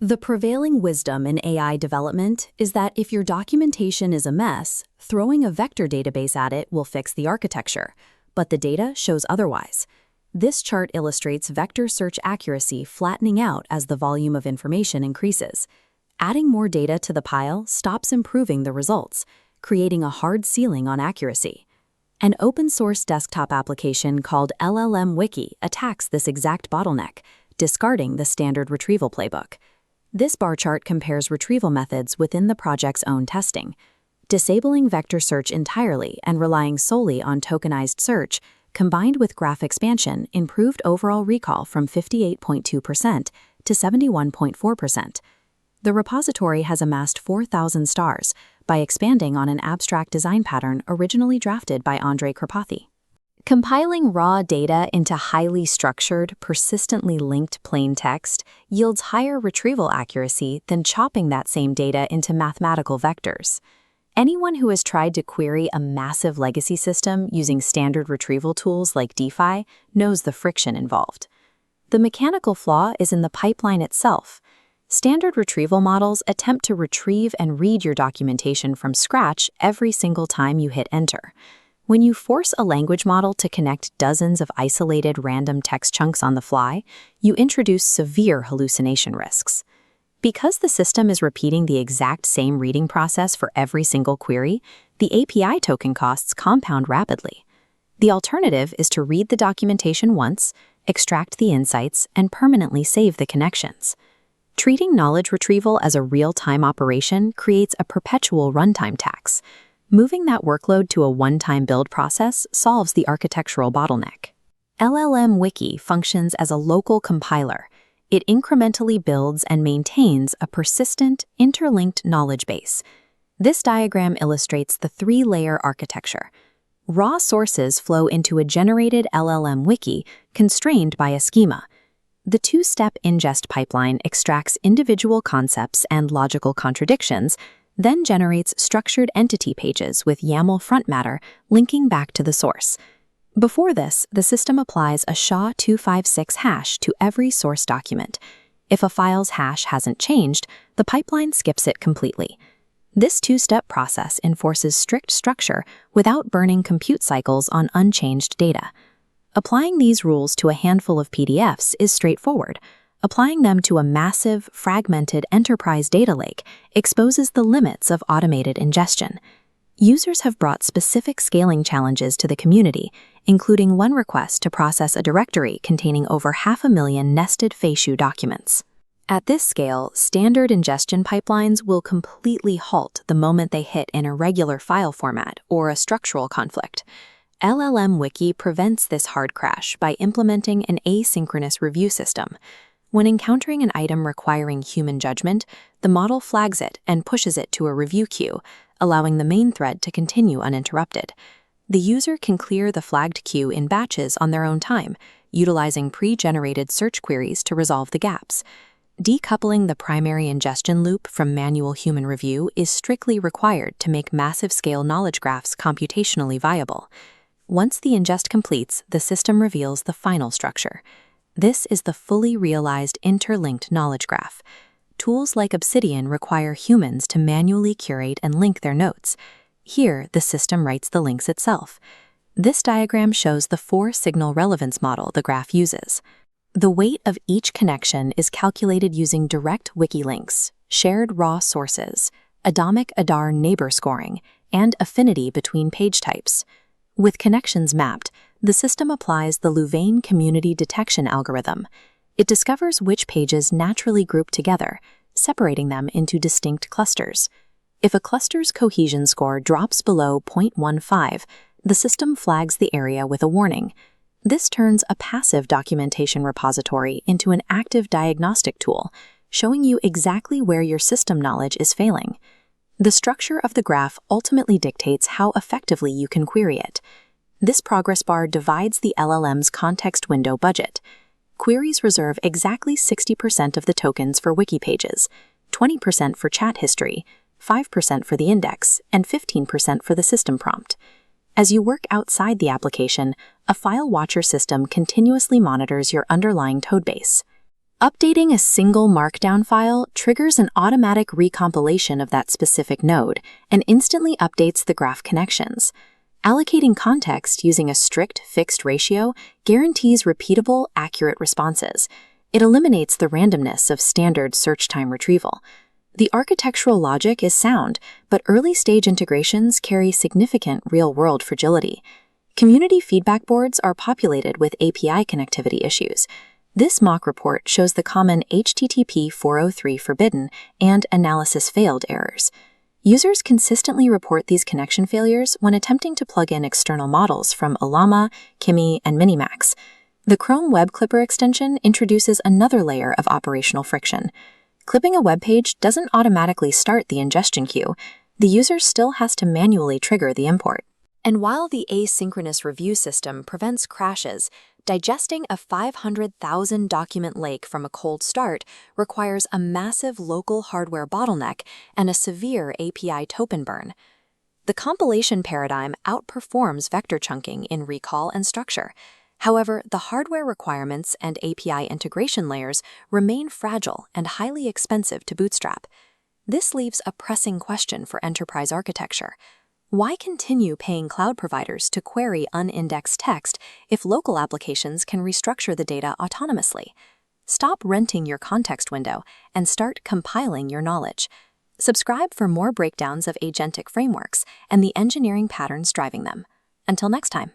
The prevailing wisdom in AI development is that if your documentation is a mess, throwing a vector database at it will fix the architecture, but the data shows otherwise. This chart illustrates vector search accuracy flattening out as the volume of information increases. Adding more data to the pile stops improving the results, creating a hard ceiling on accuracy. An open-source desktop application called LLMWiki attacks this exact bottleneck, discarding the standard retrieval playbook. This bar chart compares retrieval methods within the project's own testing. Disabling vector search entirely and relying solely on tokenized search, combined with graph expansion, improved overall recall from 58.2% to 71.4%. The repository has amassed 4,000 stars by expanding on an abstract design pattern originally drafted by Andrei Karpathy. Compiling raw data into highly structured, persistently linked plain text yields higher retrieval accuracy than chopping that same data into mathematical vectors. Anyone who has tried to query a massive legacy system using standard retrieval tools like DeFi knows the friction involved. The mechanical flaw is in the pipeline itself. Standard retrieval models attempt to retrieve and read your documentation from scratch every single time you hit enter. When you force a language model to connect dozens of isolated random text chunks on the fly, you introduce severe hallucination risks. Because the system is repeating the exact same reading process for every single query, the API token costs compound rapidly. The alternative is to read the documentation once, extract the insights, and permanently save the connections. Treating knowledge retrieval as a real-time operation creates a perpetual runtime tax. Moving that workload to a one-time build process solves the architectural bottleneck. LLMWiki functions as a local compiler. It incrementally builds and maintains a persistent, interlinked knowledge base. This diagram illustrates the three-layer architecture. Raw sources flow into a generated LLMWiki constrained by a schema. The two-step ingest pipeline extracts individual concepts and logical contradictions, then generates structured entity pages with YAML front matter linking back to the source. Before this, the system applies a SHA256 hash to every source document. If a file's hash hasn't changed, the pipeline skips it completely. This two-step process enforces strict structure without burning compute cycles on unchanged data. Applying these rules to a handful of PDFs is straightforward. Applying them to a massive, fragmented enterprise data lake exposes the limits of automated ingestion. Users have brought specific scaling challenges to the community, including one request to process a directory containing over 500,000 nested FASHU documents. At this scale, standard ingestion pipelines will completely halt the moment they hit an irregular file format or a structural conflict. LLMWiki prevents this hard crash by implementing an asynchronous review system. When encountering an item requiring human judgment, the model flags it and pushes it to a review queue, allowing the main thread to continue uninterrupted. The user can clear the flagged queue in batches on their own time, utilizing pre-generated search queries to resolve the gaps. Decoupling the primary ingestion loop from manual human review is strictly required to make massive-scale knowledge graphs computationally viable. Once the ingest completes, the system reveals the final structure. This is the fully realized interlinked knowledge graph. Tools like Obsidian require humans to manually curate and link their notes. Here, the system writes the links itself. This diagram shows the 4-signal relevance model the graph uses. The weight of each connection is calculated using direct wiki links, shared raw sources, atomic ADAR neighbor scoring, and affinity between page types. With connections mapped, the system applies the Louvain community detection algorithm. It discovers which pages naturally group together, separating them into distinct clusters. If a cluster's cohesion score drops below 0.15, the system flags the area with a warning. This turns a passive documentation repository into an active diagnostic tool, showing you exactly where your system knowledge is failing. The structure of the graph ultimately dictates how effectively you can query it. This progress bar divides the LLM's context window budget. Queries reserve exactly 60% of the tokens for wiki pages, 20% for chat history, 5% for the index, and 15% for the system prompt. As you work outside the application, a file watcher system continuously monitors your underlying codebase. Updating a single Markdown file triggers an automatic recompilation of that specific node and instantly updates the graph connections. Allocating context using a strict fixed ratio guarantees repeatable, accurate responses. It eliminates the randomness of standard search time retrieval. The architectural logic is sound, but early-stage integrations carry significant real-world fragility. Community feedback boards are populated with API connectivity issues. This mock report shows the common HTTP 403 forbidden and analysis failed errors. Users consistently report these connection failures when attempting to plug in external models from Llama, Kimi, and Minimax. The Chrome Web Clipper extension introduces another layer of operational friction. Clipping a web page doesn't automatically start the ingestion queue. The user still has to manually trigger the import. And while the asynchronous review system prevents crashes, digesting a 500,000 document lake from a cold start requires a massive local hardware bottleneck and a severe API token burn. The compilation paradigm outperforms vector chunking in recall and structure. However, the hardware requirements and API integration layers remain fragile and highly expensive to bootstrap. This leaves a pressing question for enterprise architecture. Why continue paying cloud providers to query unindexed text if local applications can restructure the data autonomously? Stop renting your context window and start compiling your knowledge. Subscribe for more breakdowns of agentic frameworks and the engineering patterns driving them. Until next time.